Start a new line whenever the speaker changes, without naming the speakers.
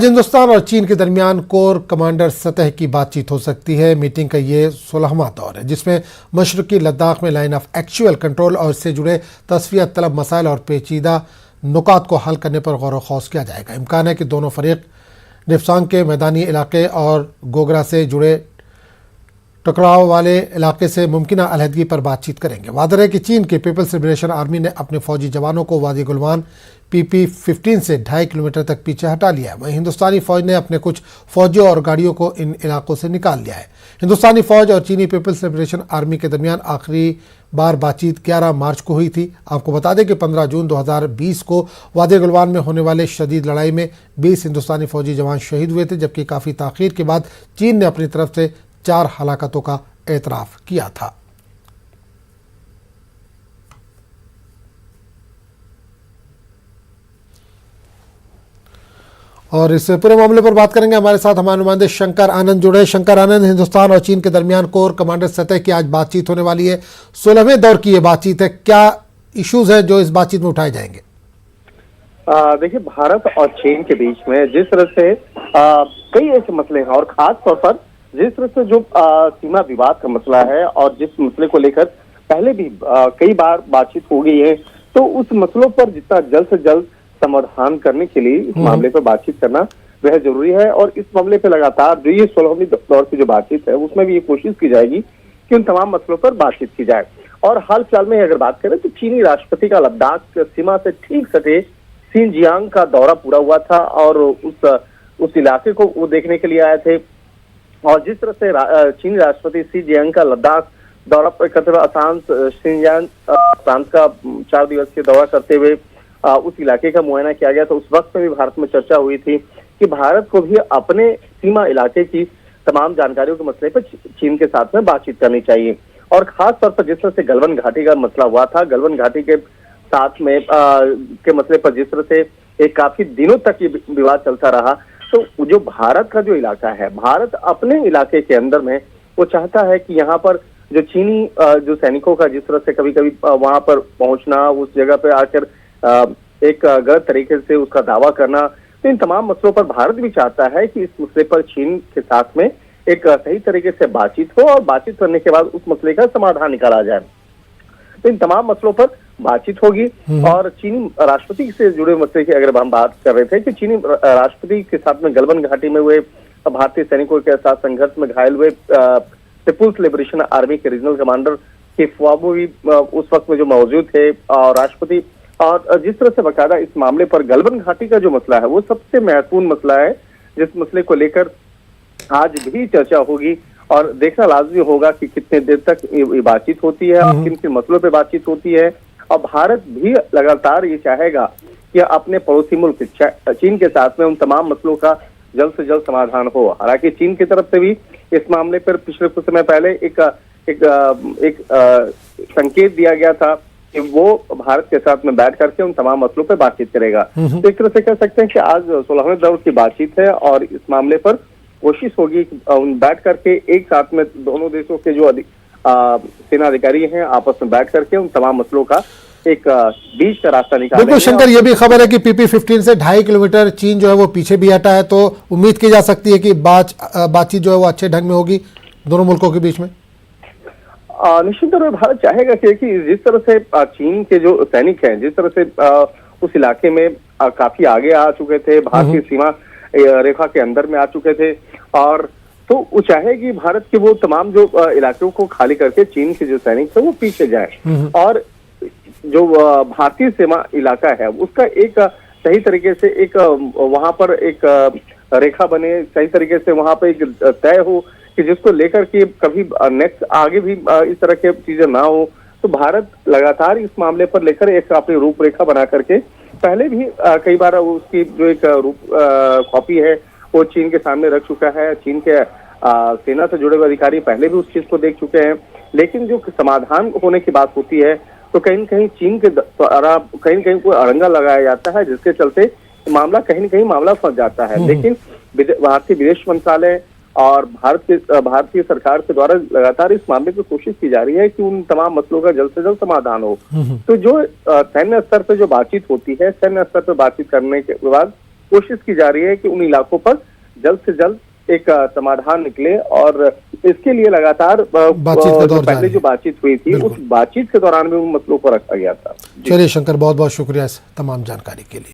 हिंदुस्तान और चीन के दरमियान कोर कमांडर सतह की बातचीत हो सकती है। मीटिंग का ये 16वां दौर है, जिसमें मशरकी लद्दाख में लाइन ऑफ एक्चुअल कंट्रोल और इससे जुड़े तस्वीयत तलब मसाइल और पेचीदा नुकात को हल करने पर गौर व खौस किया जाएगा। इम्कान है कि दोनों फरीक निफ्सांग के मैदानी इलाके और गोगरा से जुड़े टकराव वाले इलाके से मुमकिन अलहदगी पर बातचीत करेंगे। वादर है कि चीन के पीपल्स लिबरेशन आर्मी ने अपने फौजी जवानों को वादी गुलवान PP-15 से 2.5 किलोमीटर तक पीछे हटा लिया है। वहीं हिंदुस्तानी फौज ने अपने कुछ फौजियों और गाड़ियों को इन इलाकों से निकाल लिया है। हिंदुस्तानी फौज और चीनी पीपल्स लिबरेशन आर्मी के दरमियान आखिरी बार बातचीत 11 मार्च को हुई थी। आपको बता दें कि 15 जून 2020 को वादी गुलवान में होने वाले शदीद लड़ाई में 20 हिंदुस्तानी फौजी जवान शहीद हुए थे, जबकि काफ़ी ताख़ीर के बाद चीन ने अपनी तरफ से 4 हलाकतों का एतराफ़ किया था। और इस पूरे मामले पर बात करेंगे। हमारे साथ हमारे नुमाइंदे शंकर आनंद जुड़े। शंकर आनंद, हिंदुस्तान और चीन के दरमियान कोर कमांडर सतह की आज बातचीत होने वाली है। 16वें दौर की ये बातचीत है। क्या इश्यूज हैं जो इस बातचीत में उठाए जाएंगे?
देखिए, भारत और चीन के बीच में जिस तरह से कई ऐसे मसले हैं और खास तौर पर जिस तरह से जो सीमा विवाद का मसला है और जिस मसले को लेकर पहले भी कई बार बातचीत हो गई है, तो उस मसलों पर जितना जल्द से जल्द समाधान करने के लिए इस मामले पर बातचीत करना वह जरूरी है। और इस मामले पर लगातार जो ये 16वीं दौर की जो बातचीत है उसमें भी ये कोशिश की जाएगी कि उन तमाम मसलों पर बातचीत की जाए। और हाल फिलहाल में अगर बात करें तो चीनी राष्ट्रपति का लद्दाख सीमा से ठीक सटे सिनजियांग का दौरा पूरा हुआ था और उस इलाके को वो देखने के लिए आए थे। और जिस तरह से चीनी राष्ट्रपति शी जियांग का लद्दाख दौरा पर करते हुए आसाम शिनजियांग प्रांत का 4 दिवसीय दौरा करते हुए उस इलाके का मुआयना किया गया, तो उस वक्त में भी भारत में चर्चा हुई थी कि भारत को भी अपने सीमा इलाके की तमाम जानकारियों के मसले पर चीन के साथ में बातचीत करनी चाहिए। और खास तौर पर जिस तरह से गलवान घाटी का मसला हुआ था, गलवान घाटी के साथ में के मसले पर जिस तरह से एक काफी दिनों तक ये विवाद चलता रहा, तो जो भारत का जो इलाका है, भारत अपने इलाके के अंदर में वो चाहता है कि यहाँ पर जो चीनी जो सैनिकों का जिस तरह से कभी कभी वहां पर पहुंचना, उस जगह पे आकर एक गलत तरीके से उसका दावा करना, तो इन तमाम मसलों पर भारत भी चाहता है कि इस मसले पर चीन के साथ में एक सही तरीके से बातचीत हो और बातचीत करने के बाद उस मसले का समाधान निकाला जाए। तो इन तमाम मसलों पर बातचीत होगी। और चीनी राष्ट्रपति से जुड़े मसले की अगर हम बात कर रहे थे कि चीनी राष्ट्रपति के साथ में गलवान घाटी में हुए भारतीय सैनिकों के साथ संघर्ष में घायल हुए पीपुल्स लिबरेशन आर्मी के रीजनल कमांडर के ख्वाबो भी उस वक्त में जो मौजूद थे और राष्ट्रपति, और जिस तरह से बकायदा इस मामले पर गलवान घाटी का जो मसला है वो सबसे महत्वपूर्ण मसला है, जिस मसले को लेकर आज भी चर्चा होगी और देखना लाजमी होगा कि कितने देर तक ये बातचीत होती है और किन किन मसलों पे बातचीत होती है। और भारत भी लगातार ये चाहेगा कि अपने पड़ोसी मुल्क चीन के साथ में उन तमाम मसलों का जल्द से जल्द समाधान हो। हालांकि चीन की तरफ से भी इस मामले पर पिछले कुछ समय पहले एक संकेत दिया गया था कि वो भारत के साथ में बैठ करके उन तमाम मसलों पर बातचीत करेगा। तो एक तरह से कह सकते हैं कि आज 16वें दौर की बातचीत है और इस मामले पर कोशिश होगी बैठ करके एक साथ में दोनों देशों के जो सेना अधिकारी हैं आपस में बैठ करके उन तमाम मसलों का एक बीच का रास्ता निकालेंगे।
बिल्कुल शंकर, ये भी खबर है कि PP-15 से 2.5 किलोमीटर चीन जो है वो पीछे भी हटा है, तो उम्मीद की जा सकती है कि बातचीत जो है वो अच्छे ढंग में होगी दोनों मुल्कों के बीच में।
निश्चित तौर पर भारत चाहेगा कि जिस तरह से चीन के जो सैनिक हैं, जिस तरह से उस इलाके में काफी आगे आ चुके थे, भारतीय सीमा रेखा के अंदर में आ चुके थे, और तो वो चाहेगी भारत के वो तमाम जो इलाकों को खाली करके चीन के जो सैनिक थे वो पीछे जाए और जो भारतीय सीमा इलाका है उसका एक सही तरीके से एक वहां पर एक रेखा बने, सही तरीके से वहां पर एक तय हो कि जिसको लेकर के कभी नेक्स्ट आगे भी इस तरह के चीजें ना हो। तो भारत लगातार इस मामले पर लेकर एक अपनी रूपरेखा बना करके पहले भी कई बार उसकी जो एक कॉपी है वो चीन के सामने रख चुका है। चीन के सेना से जुड़े हुए अधिकारी पहले भी उस चीज को देख चुके हैं, लेकिन जो समाधान होने की बात होती है तो कहीं न कहीं चीन के द्वारा कहीं न कहीं कोई अड़ंगा लगाया जाता है, जिसके चलते मामला कहीं न कहीं मामला फंस जाता है। लेकिन भारतीय विदेश मंत्रालय और भारतीय सरकार के द्वारा लगातार इस मामले की कोशिश की जा रही है कि उन तमाम मसलों का जल्द से जल्द समाधान हो। तो जो सैन्य स्तर पर जो बातचीत होती है, सैन्य स्तर पर बातचीत करने के बाद कोशिश की जा रही है कि उन इलाकों पर जल्द से जल्द एक समाधान निकले, और इसके लिए लगातार
बातचीत का दौर
पहले जो बातचीत हुई थी उस बातचीत के दौरान भी उन मसलों को रखा गया था।
चलिए शंकर, बहुत बहुत शुक्रिया इस तमाम जानकारी के लिए।